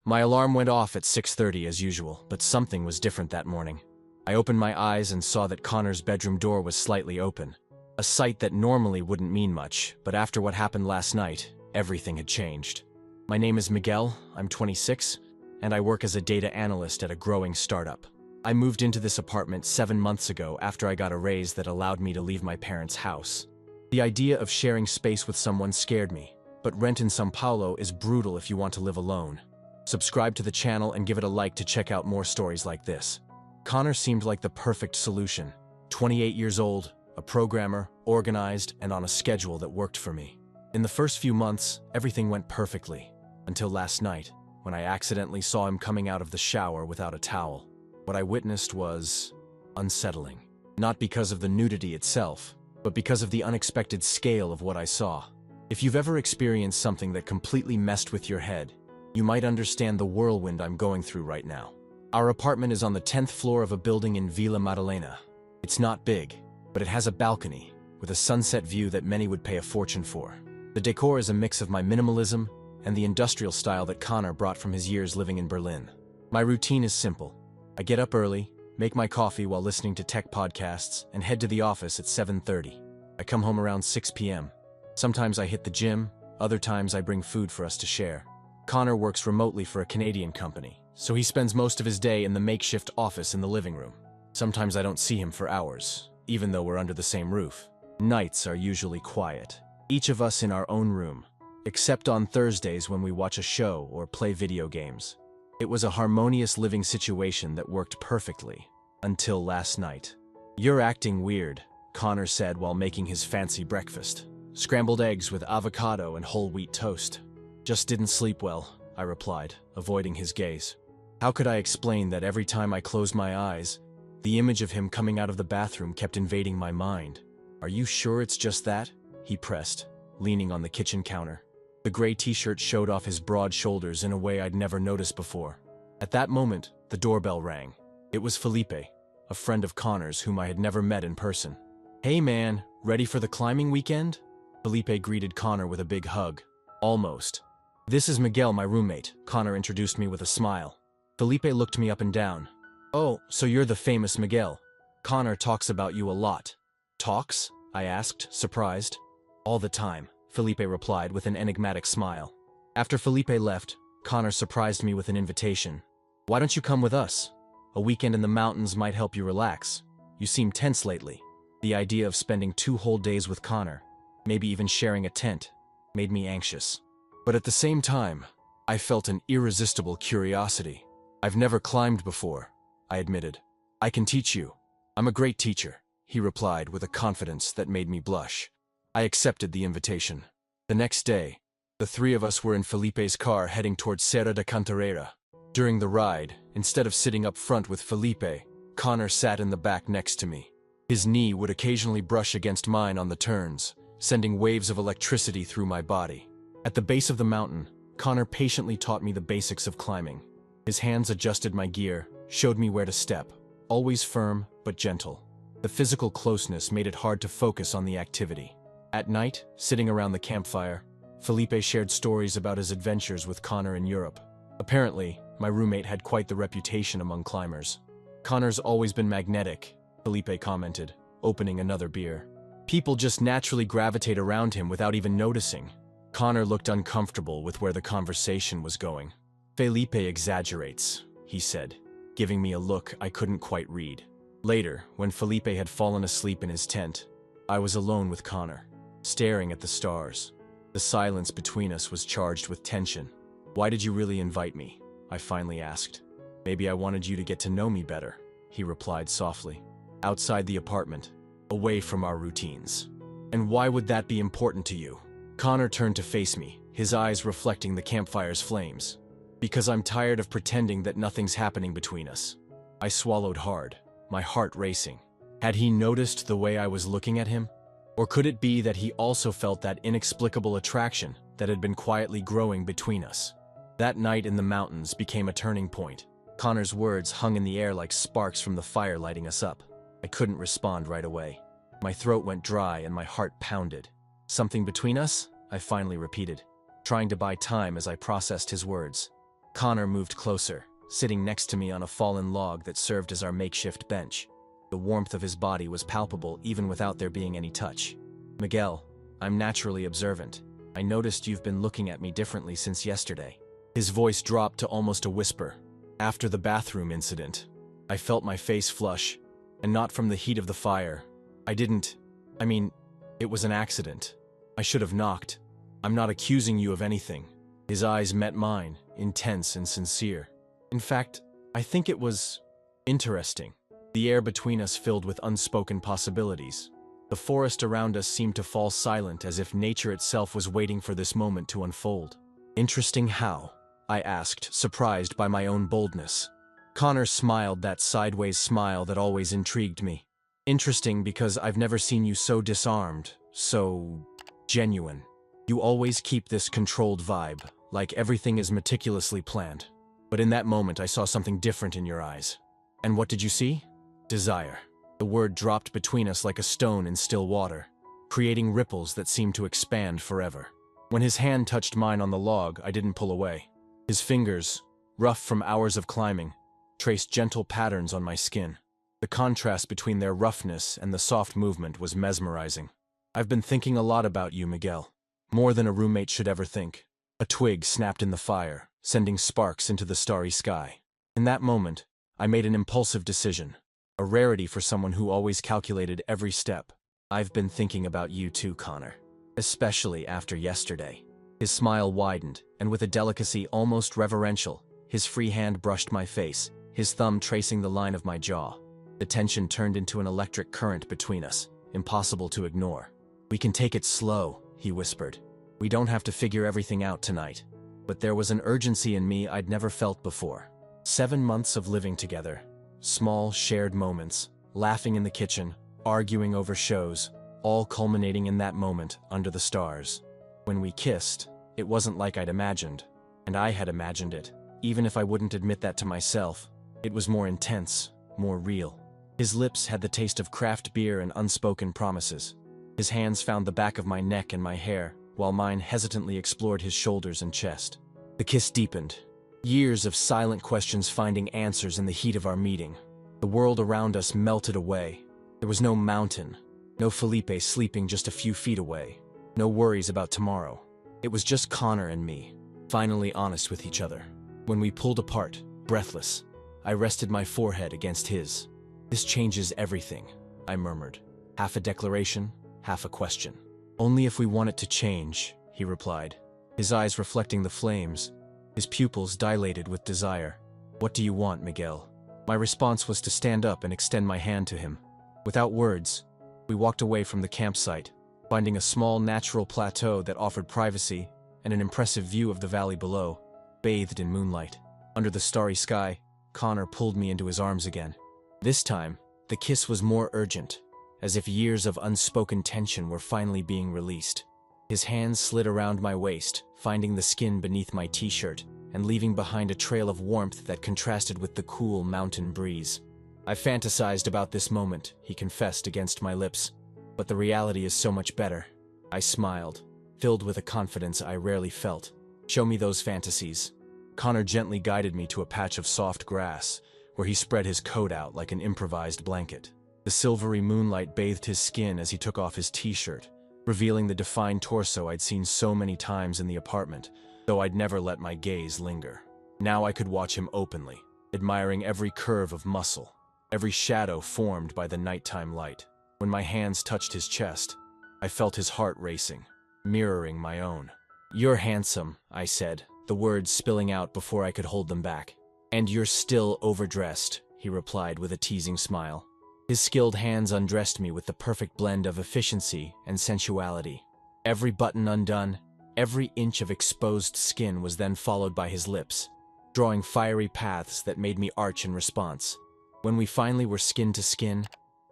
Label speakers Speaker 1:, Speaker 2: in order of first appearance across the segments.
Speaker 1: My alarm went off at 6:30 as usual, but something was different that morning. I opened my eyes and saw that Connor's bedroom door was slightly open. A sight that normally wouldn't mean much, but after what happened last night, everything had changed. My name is Miguel, I'm 26, and I work as a data analyst at a growing startup. I moved into this apartment 7 months ago after I got a raise that allowed me to leave my parents' house. The idea of sharing space with someone scared me, but rent in São Paulo is brutal if you want to live alone. Subscribe to the channel and give it a like to check out more stories like this. Connor seemed like the perfect solution. 28 years old, a programmer, organized, and on a schedule that worked for me. In the first few months, everything went perfectly, until last night, when I accidentally saw him coming out of the shower without a towel. What I witnessed was unsettling. Not because of the nudity itself, but because of the unexpected scale of what I saw. If you've ever experienced something that completely messed with your head, you might understand the whirlwind I'm going through right now. Our apartment is on the 10th floor of a building in Vila Madalena. It's not big, but it has a balcony, with a sunset view that many would pay a fortune for. The decor is a mix of my minimalism and the industrial style that Connor brought from his years living in Berlin. My routine is simple. I get up early, make my coffee while listening to tech podcasts, and head to the office at 7:30. I come home around 6 p.m. Sometimes I hit the gym, other times I bring food for us to share. Connor works remotely for a Canadian company, so he spends most of his day in the makeshift office in the living room. Sometimes I don't see him for hours, even though we're under the same roof. Nights are usually quiet, each of us in our own room, except on Thursdays when we watch a show or play video games. It was a harmonious living situation that worked perfectly, until last night. "You're acting weird," Connor said while making his fancy breakfast. Scrambled eggs with avocado and whole wheat toast. "Just didn't sleep well," I replied, avoiding his gaze. How could I explain that every time I closed my eyes, the image of him coming out of the bathroom kept invading my mind? "Are you sure it's just that?" he pressed, leaning on the kitchen counter. The gray t-shirt showed off his broad shoulders in a way I'd never noticed before. At that moment, the doorbell rang. It was Felipe, a friend of Connor's whom I had never met in person. "Hey man, ready for the climbing weekend?" Felipe greeted Connor with a big hug. "Almost." "This is Miguel, my roommate," Connor introduced me with a smile. Felipe looked me up and down. "Oh, so you're the famous Miguel. Connor talks about you a lot." "Talks?" I asked, surprised. "All the time," Felipe replied with an enigmatic smile. After Felipe left, Connor surprised me with an invitation. "Why don't you come with us? A weekend in the mountains might help you relax. You seem tense lately." The idea of spending 2 whole days with Connor, maybe even sharing a tent, made me anxious. But at the same time, I felt an irresistible curiosity. "I've never climbed before," I admitted. "I can teach you. I'm a great teacher," he replied with a confidence that made me blush. I accepted the invitation. The next day, the 3 of us were in Felipe's car heading towards Serra da Cantareira. During the ride, instead of sitting up front with Felipe, Connor sat in the back next to me. His knee would occasionally brush against mine on the turns, sending waves of electricity through my body. At the base of the mountain, Connor patiently taught me the basics of climbing. His hands adjusted my gear, showed me where to step, always firm but gentle. The physical closeness made it hard to focus on the activity. At night, sitting around the campfire, Felipe shared stories about his adventures with Connor in Europe. Apparently, my roommate had quite the reputation among climbers. "Connor's always been magnetic," Felipe commented, opening another beer. "People just naturally gravitate around him without even noticing." Connor looked uncomfortable with where the conversation was going. "Felipe exaggerates," he said, giving me a look I couldn't quite read. Later, when Felipe had fallen asleep in his tent, I was alone with Connor, staring at the stars. The silence between us was charged with tension. "Why did you really invite me?" I finally asked. "Maybe I wanted you to get to know me better," he replied softly. "Outside the apartment, away from our routines." "And why would that be important to you?" Connor turned to face me, his eyes reflecting the campfire's flames. "Because I'm tired of pretending that nothing's happening between us." I swallowed hard, my heart racing. Had he noticed the way I was looking at him? Or could it be that he also felt that inexplicable attraction that had been quietly growing between us? That night in the mountains became a turning point. Connor's words hung in the air like sparks from the fire lighting us up. I couldn't respond right away. My throat went dry and my heart pounded. "Something between us?" I finally repeated, trying to buy time as I processed his words. Connor moved closer, sitting next to me on a fallen log that served as our makeshift bench. The warmth of his body was palpable even without there being any touch. "Miguel, I'm naturally observant. I noticed you've been looking at me differently since yesterday." His voice dropped to almost a whisper. "After the bathroom incident, I felt my face flush, and not from the heat of the fire. It was an accident. I should have knocked. I'm not accusing you of anything." His eyes met mine, intense and sincere. "In fact, I think it was interesting." The air between us filled with unspoken possibilities. The forest around us seemed to fall silent, as if nature itself was waiting for this moment to unfold. "Interesting how?" I asked, surprised by my own boldness. Connor smiled, that sideways smile that always intrigued me. "Interesting because I've never seen you so disarmed, so genuine. You always keep this controlled vibe, like everything is meticulously planned. But in that moment I saw something different in your eyes." "And what did you see?" "Desire." The word dropped between us like a stone in still water, creating ripples that seemed to expand forever. When his hand touched mine on the log, I didn't pull away. His fingers, rough from hours of climbing, traced gentle patterns on my skin. The contrast between their roughness and the soft movement was mesmerizing. "I've been thinking a lot about you, Miguel. More than a roommate should ever think." A twig snapped in the fire, sending sparks into the starry sky. In that moment, I made an impulsive decision, a rarity for someone who always calculated every step. "I've been thinking about you too, Connor. Especially after yesterday." His smile widened, and with a delicacy almost reverential, his free hand brushed my face, his thumb tracing the line of my jaw. The tension turned into an electric current between us, impossible to ignore. "We can take it slow," he whispered. "We don't have to figure everything out tonight." But there was an urgency in me I'd never felt before. 7 months of living together. Small, shared moments, laughing in the kitchen, arguing over shows, all culminating in that moment under the stars. When we kissed, it wasn't like I'd imagined, and I had imagined it, even if I wouldn't admit that to myself. It was more intense, more real. His lips had the taste of craft beer and unspoken promises. His hands found the back of my neck and my hair, while mine hesitantly explored his shoulders and chest. The kiss deepened. Years of silent questions finding answers in the heat of our meeting. The world around us melted away. There was no mountain, no Felipe sleeping just a few feet away, no worries about tomorrow. It was just Connor and me, finally honest with each other. When we pulled apart, breathless, I rested my forehead against his. "This changes everything," I murmured, half a declaration, half a question. "Only if we want it to change," he replied, his eyes reflecting the flames, his pupils dilated with desire. "What do you want, Miguel?" My response was to stand up and extend my hand to him. Without words, we walked away from the campsite, finding a small natural plateau that offered privacy and an impressive view of the valley below, bathed in moonlight. Under the starry sky, Connor pulled me into his arms again. This time, the kiss was more urgent, as if years of unspoken tension were finally being released. His hands slid around my waist, finding the skin beneath my t-shirt and leaving behind a trail of warmth that contrasted with the cool mountain breeze. "I fantasized about this moment," he confessed against my lips, "but the reality is so much better." I smiled, filled with a confidence I rarely felt. "Show me those fantasies." Connor gently guided me to a patch of soft grass, where he spread his coat out like an improvised blanket. The silvery moonlight bathed his skin as he took off his t-shirt, revealing the defined torso I'd seen so many times in the apartment, though I'd never let my gaze linger. Now I could watch him openly, admiring every curve of muscle, every shadow formed by the nighttime light. When my hands touched his chest, I felt his heart racing, mirroring my own. "You're handsome," I said, the words spilling out before I could hold them back. "And you're still overdressed," he replied with a teasing smile. His skilled hands undressed me with the perfect blend of efficiency and sensuality. Every button undone, every inch of exposed skin was then followed by his lips, drawing fiery paths that made me arch in response. When we finally were skin to skin,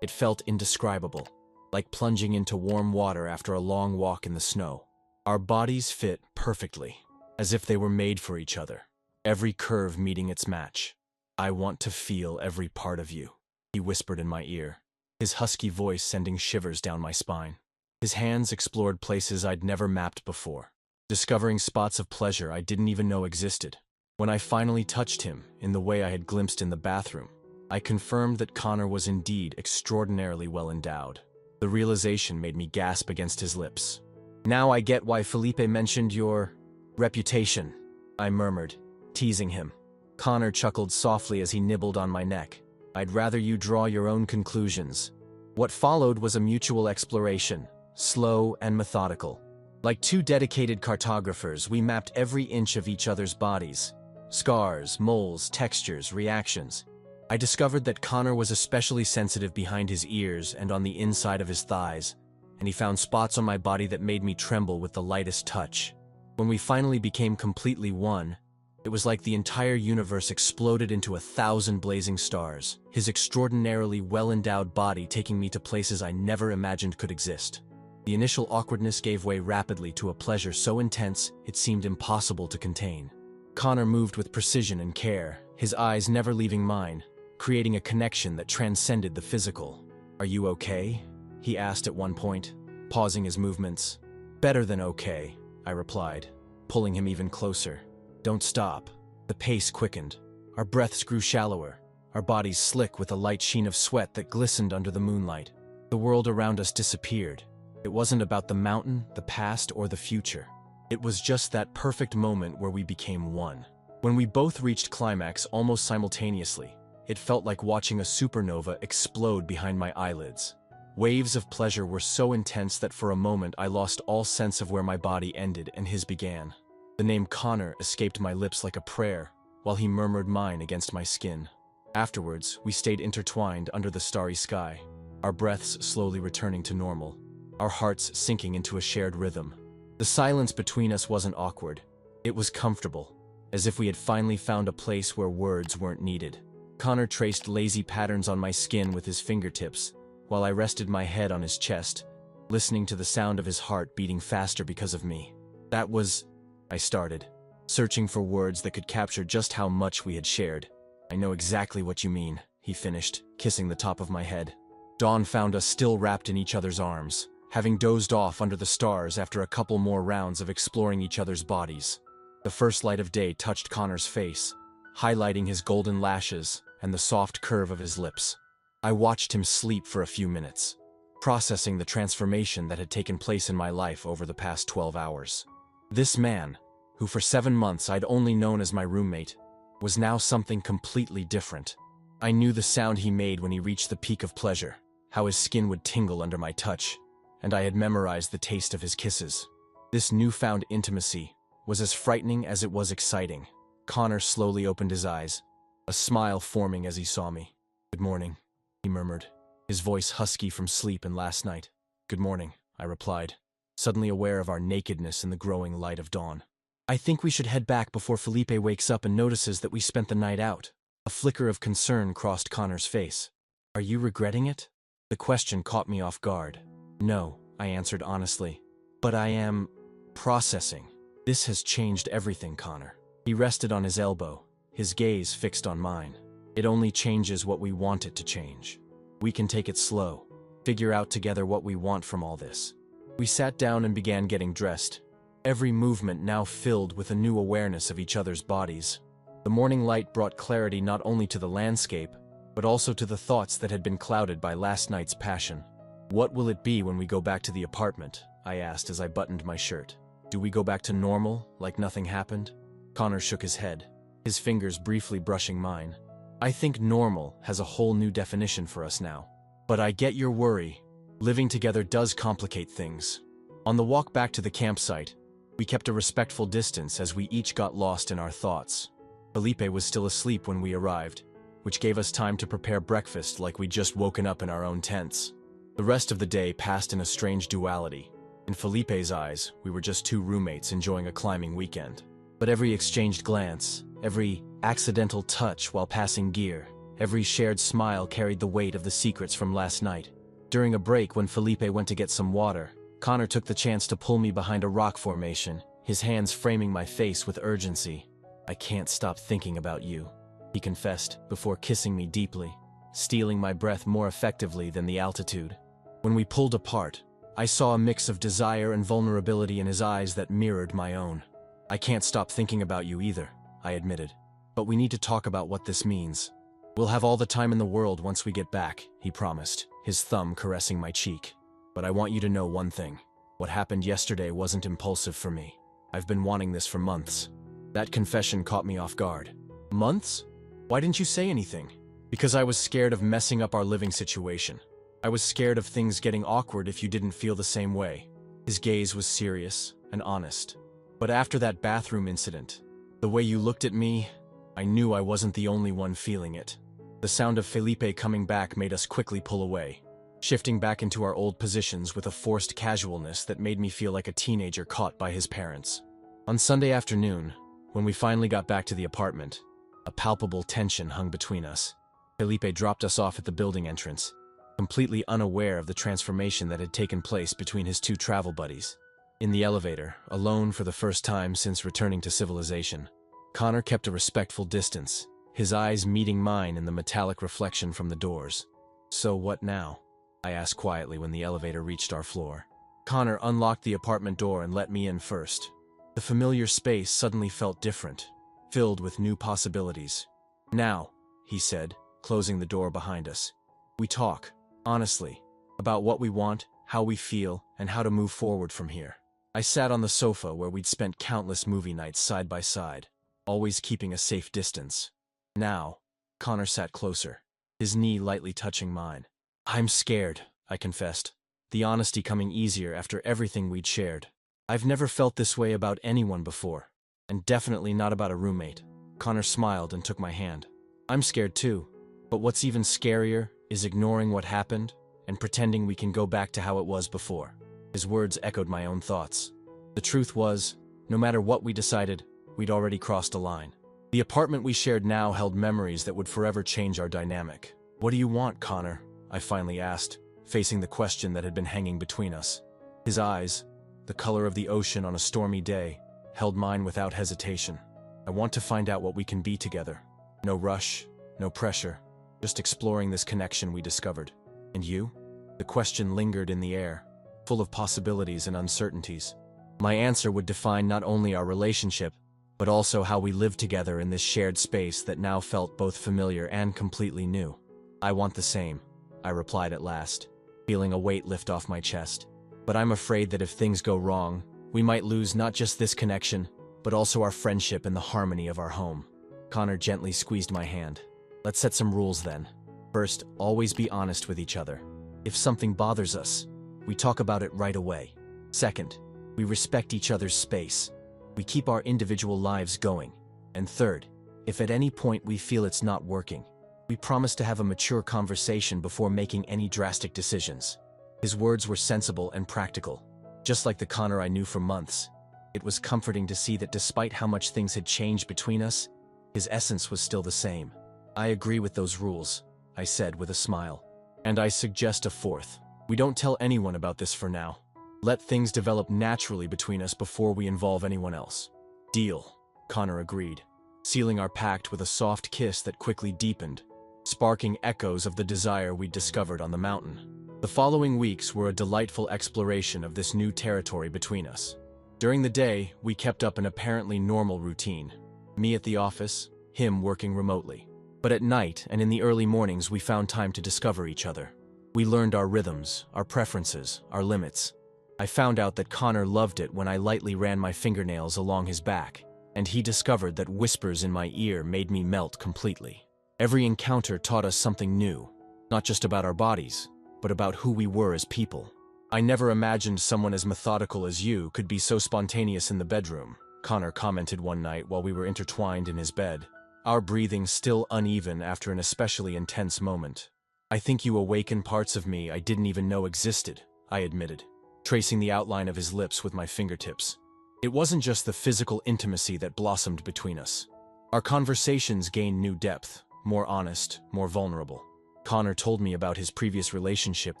Speaker 1: it felt indescribable, like plunging into warm water after a long walk in the snow. Our bodies fit perfectly, as if they were made for each other, every curve meeting its match. "I want to feel every part of you," he whispered in my ear, his husky voice sending shivers down my spine. His hands explored places I'd never mapped before, discovering spots of pleasure I didn't even know existed. When I finally touched him, in the way I had glimpsed in the bathroom, I confirmed that Connor was indeed extraordinarily well endowed. The realization made me gasp against his lips. "Now I get why Felipe mentioned your reputation," I murmured, teasing him. Connor chuckled softly as he nibbled on my neck. "I'd rather you draw your own conclusions." What followed was a mutual exploration, slow and methodical. Like two dedicated cartographers, we mapped every inch of each other's bodies. Scars, moles, textures, reactions. I discovered that Connor was especially sensitive behind his ears and on the inside of his thighs, and he found spots on my body that made me tremble with the lightest touch. When we finally became completely one, it was like the entire universe exploded into 1,000 blazing stars, his extraordinarily well-endowed body taking me to places I never imagined could exist. The initial awkwardness gave way rapidly to a pleasure so intense it seemed impossible to contain. Connor moved with precision and care, his eyes never leaving mine, creating a connection that transcended the physical. "Are you okay?" he asked at one point, pausing his movements. "Better than okay," I replied, pulling him even closer. "Don't stop." The pace quickened. Our breaths grew shallower, our bodies slick with a light sheen of sweat that glistened under the moonlight. The world around us disappeared. It wasn't about the mountain, the past, or the future. It was just that perfect moment where we became one. When we both reached climax almost simultaneously, it felt like watching a supernova explode behind my eyelids. Waves of pleasure were so intense that for a moment I lost all sense of where my body ended and his began. The name Connor escaped my lips like a prayer, while he murmured mine against my skin. Afterwards, we stayed intertwined under the starry sky, our breaths slowly returning to normal, our hearts sinking into a shared rhythm. The silence between us wasn't awkward. It was comfortable, as if we had finally found a place where words weren't needed. Connor traced lazy patterns on my skin with his fingertips, while I rested my head on his chest, listening to the sound of his heart beating faster because of me. "That was..." I started, searching for words that could capture just how much we had shared. "I know exactly what you mean," he finished, kissing the top of my head. Dawn found us still wrapped in each other's arms, having dozed off under the stars after a couple more rounds of exploring each other's bodies. The first light of day touched Connor's face, highlighting his golden lashes and the soft curve of his lips. I watched him sleep for a few minutes, processing the transformation that had taken place in my life over the past 12 hours. This man, who for 7 months I'd only known as my roommate, was now something completely different. I knew the sound he made when he reached the peak of pleasure, how his skin would tingle under my touch, and I had memorized the taste of his kisses. This newfound intimacy was as frightening as it was exciting. Connor slowly opened his eyes, a smile forming as he saw me. "Good morning," he murmured, his voice husky from sleep and last night. "Good morning," I replied, suddenly aware of our nakedness in the growing light of dawn. "I think we should head back before Felipe wakes up and notices that we spent the night out." A flicker of concern crossed Connor's face. "Are you regretting it?" The question caught me off guard. "No," I answered honestly, "but I am processing. This has changed everything, Connor." He rested on his elbow, his gaze fixed on mine. "It only changes what we want it to change. We can take it slow, figure out together what we want from all this." We sat down and began getting dressed, every movement now filled with a new awareness of each other's bodies. The morning light brought clarity not only to the landscape, but also to the thoughts that had been clouded by last night's passion. "What will it be when we go back to the apartment?" I asked as I buttoned my shirt. "Do we go back to normal, like nothing happened?" Connor shook his head, his fingers briefly brushing mine. "I think normal has a whole new definition for us now. But I get your worry. Living together does complicate things." On the walk back to the campsite, we kept a respectful distance as we each got lost in our thoughts. Felipe was still asleep when we arrived, which gave us time to prepare breakfast like we'd just woken up in our own tents. The rest of the day passed in a strange duality. In Felipe's eyes, we were just two roommates enjoying a climbing weekend. But every exchanged glance, every accidental touch while passing gear, every shared smile carried the weight of the secrets from last night. During a break when Felipe went to get some water, Connor took the chance to pull me behind a rock formation, his hands framing my face with urgency. "I can't stop thinking about you," he confessed before kissing me deeply, stealing my breath more effectively than the altitude. When we pulled apart, I saw a mix of desire and vulnerability in his eyes that mirrored my own. "I can't stop thinking about you either," I admitted. But we need to talk about what this means. We'll have all the time in the world once we get back, he promised, his thumb caressing my cheek. But I want you to know one thing. What happened yesterday wasn't impulsive for me. I've been wanting this for months. That confession caught me off guard. Months? Why didn't you say anything? Because I was scared of messing up our living situation. I was scared of things getting awkward if you didn't feel the same way. His gaze was serious and honest. But after that bathroom incident, the way you looked at me, I knew I wasn't the only one feeling it. The sound of Felipe coming back made us quickly pull away, shifting back into our old positions with a forced casualness that made me feel like a teenager caught by his parents. On Sunday afternoon, when we finally got back to the apartment, a palpable tension hung between us. Felipe dropped us off at the building entrance, completely unaware of the transformation that had taken place between his two travel buddies. In the elevator, alone for the first time since returning to civilization, Connor kept a respectful distance, his eyes meeting mine in the metallic reflection from the doors. "So what now?" I asked quietly when the elevator reached our floor. Connor unlocked the apartment door and let me in first. The familiar space suddenly felt different, filled with new possibilities. "Now," he said, closing the door behind us. "We talk, honestly, about what we want, how we feel, and how to move forward from here." I sat on the sofa where we'd spent countless movie nights side by side, always keeping a safe distance. Now, Connor sat closer, his knee lightly touching mine. "I'm scared," I confessed, the honesty coming easier after everything we'd shared. "I've never felt this way about anyone before, and definitely not about a roommate." Connor smiled and took my hand. "I'm scared too, but what's even scarier is ignoring what happened and pretending we can go back to how it was before." His words echoed my own thoughts. The truth was, no matter what we decided, we'd already crossed a line. The apartment we shared now held memories that would forever change our dynamic. "What do you want, Connor?" I finally asked, facing the question that had been hanging between us. His eyes, the color of the ocean on a stormy day, held mine without hesitation. "I want to find out what we can be together. No rush, no pressure, just exploring this connection we discovered." "And you?" The question lingered in the air, full of possibilities and uncertainties. My answer would define not only our relationship, but also how we lived together in this shared space that now felt both familiar and completely new. "I want the same," I replied at last, feeling a weight lift off my chest. "But I'm afraid that if things go wrong, we might lose not just this connection, but also our friendship and the harmony of our home." Connor gently squeezed my hand. "Let's set some rules then. First, always be honest with each other. If something bothers us, we talk about it right away. Second, we respect each other's space. We keep our individual lives going. And third, if at any point we feel it's not working, we promise to have a mature conversation before making any drastic decisions." His words were sensible and practical, just like the Connor I knew for months. It was comforting to see that despite how much things had changed between us, his essence was still the same. "I agree with those rules," I said with a smile. "And I suggest a fourth. We don't tell anyone about this for now. Let things develop naturally between us before we involve anyone else." "Deal," Connor agreed, sealing our pact with a soft kiss that quickly deepened, sparking echoes of the desire we'd discovered on the mountain. The following weeks were a delightful exploration of this new territory between us. During the day, we kept up an apparently normal routine, me at the office, him working remotely. But at night and in the early mornings we found time to discover each other. We learned our rhythms, our preferences, our limits. I found out that Connor loved it when I lightly ran my fingernails along his back, and he discovered that whispers in my ear made me melt completely. Every encounter taught us something new, not just about our bodies, but about who we were as people. "I never imagined someone as methodical as you could be so spontaneous in the bedroom," Connor commented one night while we were intertwined in his bed, our breathing still uneven after an especially intense moment. "I think you awaken parts of me I didn't even know existed," I admitted, tracing the outline of his lips with my fingertips. It wasn't just the physical intimacy that blossomed between us. Our conversations gained new depth, more honest, more vulnerable. Connor told me about his previous relationship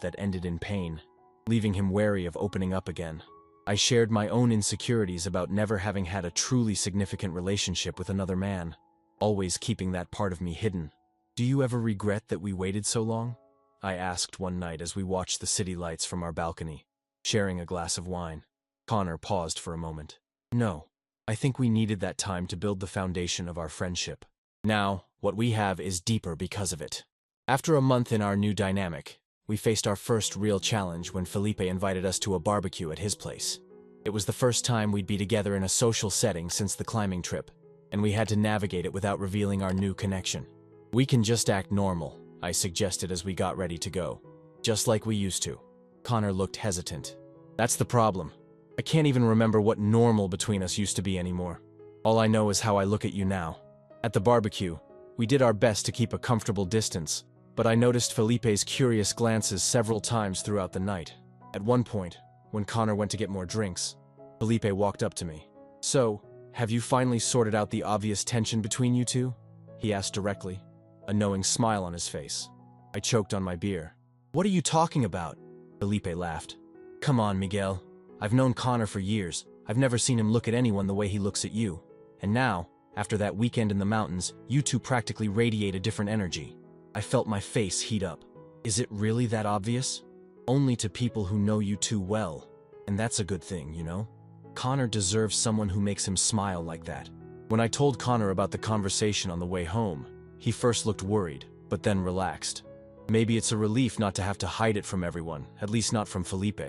Speaker 1: that ended in pain, leaving him wary of opening up again. I shared my own insecurities about never having had a truly significant relationship with another man, always keeping that part of me hidden. "Do you ever regret that we waited so long?" I asked one night as we watched the city lights from our balcony, sharing a glass of wine. Connor paused for a moment. "No, I think we needed that time to build the foundation of our friendship. Now, what we have is deeper because of it. After a month in our new dynamic, we faced our first real challenge when Felipe invited us to a barbecue at his place. It was the first time we'd be together in a social setting since the climbing trip, and we had to navigate it without revealing our new connection. We can just act normal, I suggested as we got ready to go. Just like we used to. Connor looked hesitant. That's the problem. I can't even remember what normal between us used to be anymore. All I know is how I look at you now. At the barbecue, we did our best to keep a comfortable distance, but I noticed Felipe's curious glances several times throughout the night. At one point, when Connor went to get more drinks, Felipe walked up to me. "So, have you finally sorted out the obvious tension between you two?" he asked directly, a knowing smile on his face. I choked on my beer. "What are you talking about?" Felipe laughed. "Come on, Miguel. I've known Connor for years. I've never seen him look at anyone the way he looks at you. And now, after that weekend in the mountains, you two practically radiate a different energy." I felt my face heat up. Is it really that obvious? Only to people who know you too well. And that's a good thing, you know? Connor deserves someone who makes him smile like that. When I told Connor about the conversation on the way home, he first looked worried, but then relaxed. Maybe it's a relief not to have to hide it from everyone, at least not from Felipe.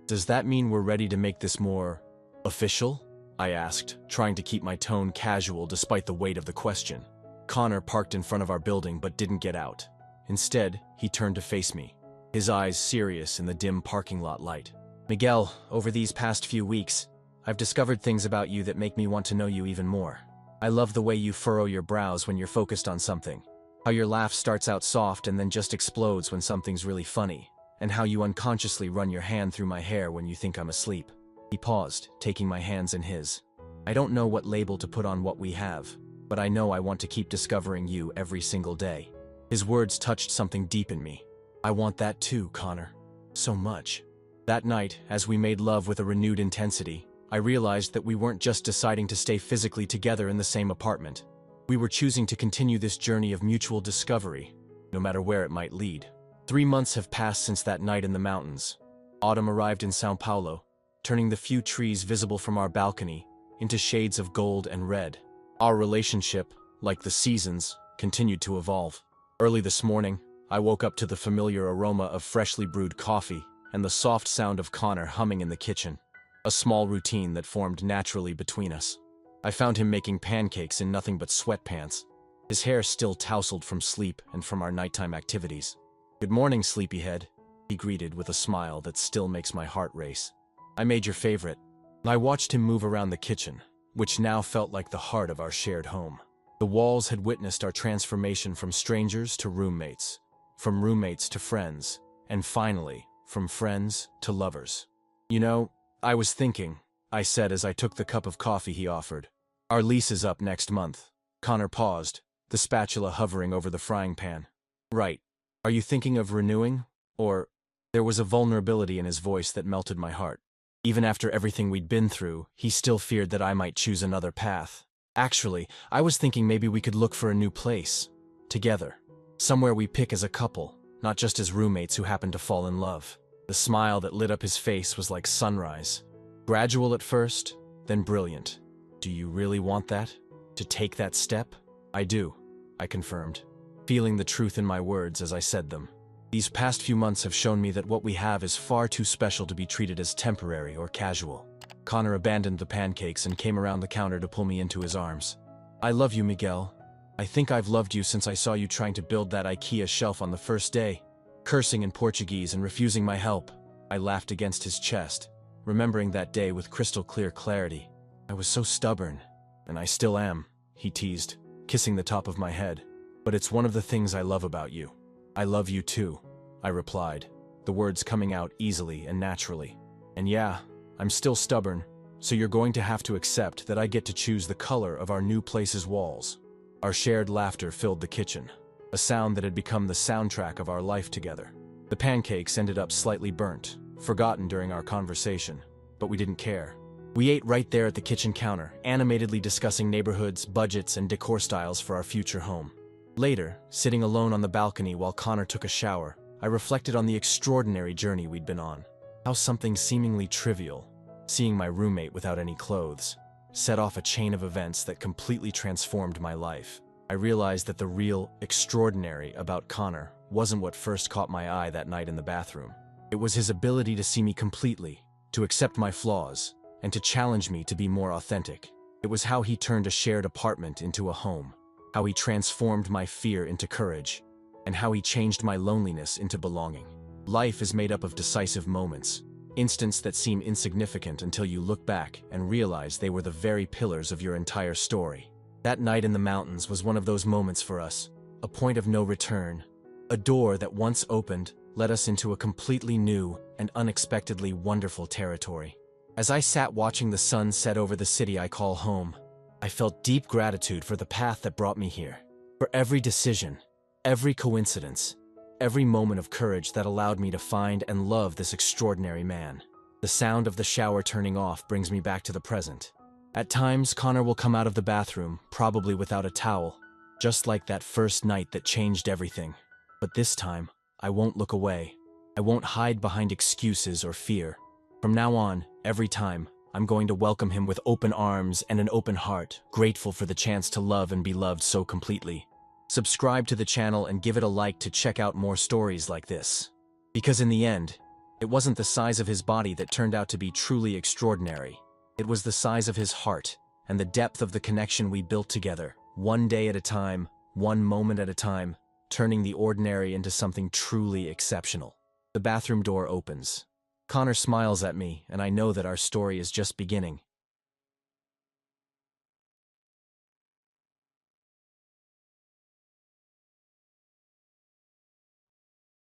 Speaker 1: Does that mean we're ready to make this more official? I asked, trying to keep my tone casual despite the weight of the question. Connor parked in front of our building but didn't get out. Instead, he turned to face me, his eyes serious in the dim parking lot light. "Miguel, over these past few weeks, I've discovered things about you that make me want to know you even more. I love the way you furrow your brows when you're focused on something, how your laugh starts out soft and then just explodes when something's really funny, and how you unconsciously run your hand through my hair when you think I'm asleep." He paused, taking my hands in his. "I don't know what label to put on what we have, but I know I want to keep discovering you every single day." His words touched something deep in me. I want that too, Connor. So much. That night, as we made love with a renewed intensity, I realized that we weren't just deciding to stay physically together in the same apartment. We were choosing to continue this journey of mutual discovery, no matter where it might lead. 3 months have passed since that night in the mountains. Autumn arrived in São Paulo, turning the few trees visible from our balcony into shades of gold and red. Our relationship, like the seasons, continued to evolve. Early this morning, I woke up to the familiar aroma of freshly brewed coffee and the soft sound of Connor humming in the kitchen, a small routine that formed naturally between us. I found him making pancakes in nothing but sweatpants, his hair still tousled from sleep and from our nighttime activities. "Good morning, sleepyhead," he greeted with a smile that still makes my heart race. "I made your favorite." I watched him move around the kitchen, which now felt like the heart of our shared home. The walls had witnessed our transformation from strangers to roommates, from roommates to friends, and finally, from friends to lovers. "You know, I was thinking," I said as I took the cup of coffee he offered. "Our lease is up next month." Connor paused, the spatula hovering over the frying pan. "Right. Are you thinking of renewing? Or—" There was a vulnerability in his voice that melted my heart. Even after everything we'd been through, he still feared that I might choose another path. "Actually, I was thinking maybe we could look for a new place. Together. Somewhere we pick as a couple, not just as roommates who happen to fall in love." The smile that lit up his face was like sunrise. Gradual at first, then brilliant. "Do you really want that? To take that step?" "I do," I confirmed, feeling the truth in my words as I said them. These past few months have shown me that what we have is far too special to be treated as temporary or casual. Connor abandoned the pancakes and came around the counter to pull me into his arms. "I love you, Miguel. I think I've loved you since I saw you trying to build that IKEA shelf on the first day. Cursing in Portuguese and refusing my help." I laughed against his chest, remembering that day with crystal clear clarity. "I was so stubborn, and I still am," he teased, kissing the top of my head. "But it's one of the things I love about you." "I love you too," I replied, the words coming out easily and naturally. "And yeah, I'm still stubborn, so you're going to have to accept that I get to choose the color of our new place's walls." Our shared laughter filled the kitchen, a sound that had become the soundtrack of our life together. The pancakes ended up slightly burnt, forgotten during our conversation, but we didn't care. We ate right there at the kitchen counter, animatedly discussing neighborhoods, budgets, and decor styles for our future home. Later, sitting alone on the balcony while Connor took a shower, I reflected on the extraordinary journey we'd been on. How something seemingly trivial, seeing my roommate without any clothes, set off a chain of events that completely transformed my life. I realized that the real extraordinary about Connor wasn't what first caught my eye that night in the bathroom. It was his ability to see me completely, to accept my flaws, and to challenge me to be more authentic. It was how he turned a shared apartment into a home, how he transformed my fear into courage, and how he changed my loneliness into belonging. Life is made up of decisive moments, instants that seem insignificant until you look back and realize they were the very pillars of your entire story. That night in the mountains was one of those moments for us, a point of no return. A door that once opened led us into a completely new and unexpectedly wonderful territory. As I sat watching the sun set over the city I call home, I felt deep gratitude for the path that brought me here, for every decision, every coincidence, every moment of courage that allowed me to find and love this extraordinary man. The sound of the shower turning off brings me back to the present. At times, Connor will come out of the bathroom, probably without a towel, just like that first night that changed everything. But this time, I won't look away. I won't hide behind excuses or fear. From now on, every time, I'm going to welcome him with open arms and an open heart, grateful for the chance to love and be loved so completely. Subscribe to the channel and give it a like to check out more stories like this. Because in the end, it wasn't the size of his body that turned out to be truly extraordinary. It was the size of his heart and the depth of the connection we built together, one day at a time, one moment at a time, turning the ordinary into something truly exceptional. The bathroom door opens. Connor smiles at me, and I know that our story is just beginning.